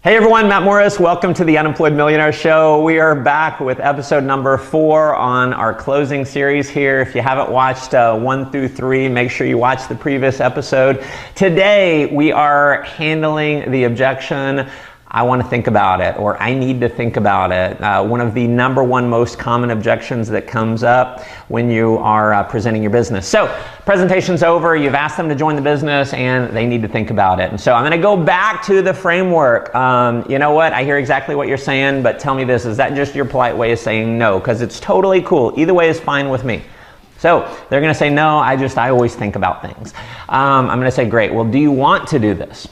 Hey everyone, Matt Morris. Welcome to the Unemployed Millionaire Show. We are back with episode number 4 on our closing series here. If you haven't watched 1 through 3, make sure you watch the previous episode. Today we are handling the objection, I want to think about it, or I need to think about it. One of the number one most common objections that comes up when you are presenting your business. So, presentation's over, you've asked them to join the business, and they need to think about it. And so I'm going to go back to the framework. You know what? I hear exactly what you're saying, but tell me this, is that just your polite way of saying no? Because it's totally cool. Either way is fine with me. So they're going to say, no, I always think about things. I'm going to say, great. Well, do you want to do this?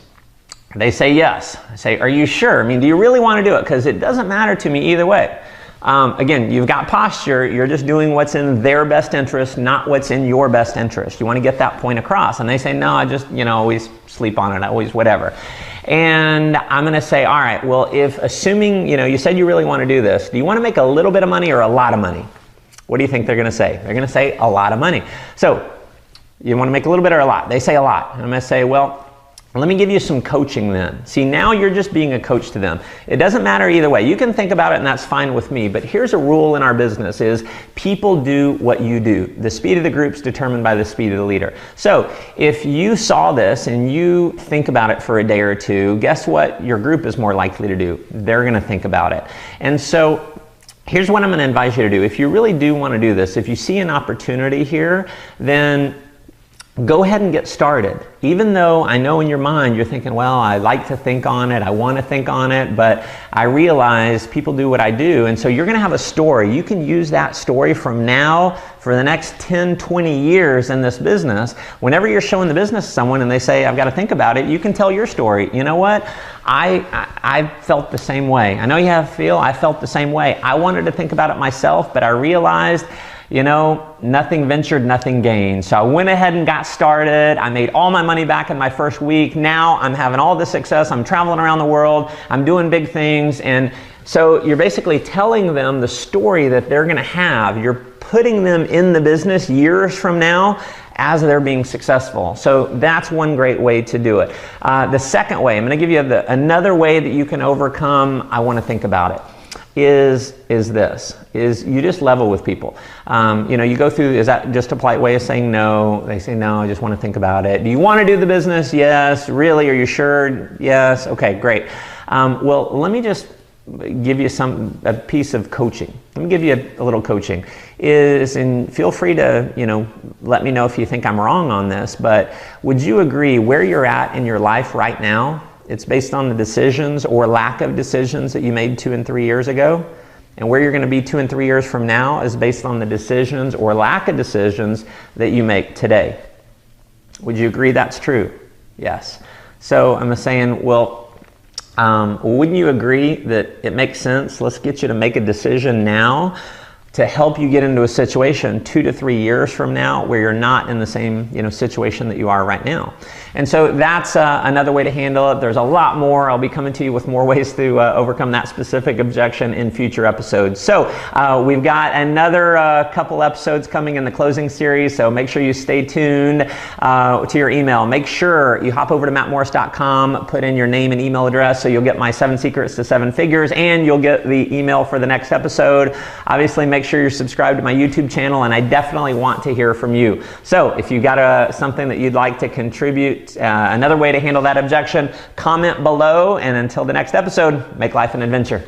They say yes. I say, are you sure? I mean, do you really want to do it? Because it doesn't matter to me either way. Again, you've got posture. You're just doing what's in their best interest, not what's in your best interest. You want to get that point across. And they say, no, I just, always sleep on it, always whatever. And I'm going to say, all right, well, if assuming, you said you really want to do this, do you want to make a little bit of money or a lot of money? What do you think they're going to say? They're going to say a lot of money. So you want to make a little bit or a lot? They say a lot. And I'm going to say, well, let me give you some coaching then. See, now you're just being a coach to them. It doesn't matter either way. You can think about it and that's fine with me, but here's a rule in our business is people do what you do. The speed of the group's determined by the speed of the leader. So if you saw this and you think about it for a day or two, guess what your group is more likely to do? They're going to think about it. And so here's what I'm going to advise you to do. If you really do want to do this, if you see an opportunity here, then go ahead and get started. Even though I know in your mind you're thinking, well, I like to think on it, I want to think on it, but I realize people do what I do, and so you're going to have a story. You can use that story from now for the next 10, 20 years in this business. Whenever you're showing the business to someone and they say, I've got to think about it, you can tell your story. You know what? I felt the same way. I know you I felt the same way. I wanted to think about it myself, but I realized nothing ventured, nothing gained. So I went ahead and got started. I made all my money back in my first week. Now I'm having all this success. I'm traveling around the world. I'm doing big things. And so you're basically telling them the story that they're going to have. You're putting them in the business years from now as they're being successful. So that's one great way to do it. The second way, I'm going to give you another way that you can overcome, I want to think about it. Is you just level with people. You go through, is that just a polite way of saying no? They say, no, I just want to think about it. Do you want to do the business? Yes. Really? Are you sure? Yes. Okay, great. Well, let me just give you a piece of coaching. Let me give you a little coaching. And feel free to, let me know if you think I'm wrong on this, but would you agree where you're at in your life right now? It's based on the decisions or lack of decisions that you made 2 and 3 years ago. And where you're going to be 2 and 3 years from now is based on the decisions or lack of decisions that you make today. Would you agree that's true? Yes. So I'm saying, well, wouldn't you agree that it makes sense? Let's get you to make a decision now to help you get into a situation 2 to 3 years from now where you're not in the same situation that you are right now. And so that's another way to handle it. There's a lot more. I'll be coming to you with more ways to overcome that specific objection in future episodes. So we've got another couple episodes coming in the closing series, so make sure you stay tuned to your email. Make sure you hop over to mattmorris.com, put in your name and email address so you'll get my 7 secrets to 7 figures and you'll get the email for the next episode. Obviously, make sure you're subscribed to my YouTube channel, and I definitely want to hear from you. So if you got something that you'd like to contribute, another way to handle that objection, comment below, and until the next episode, make life an adventure.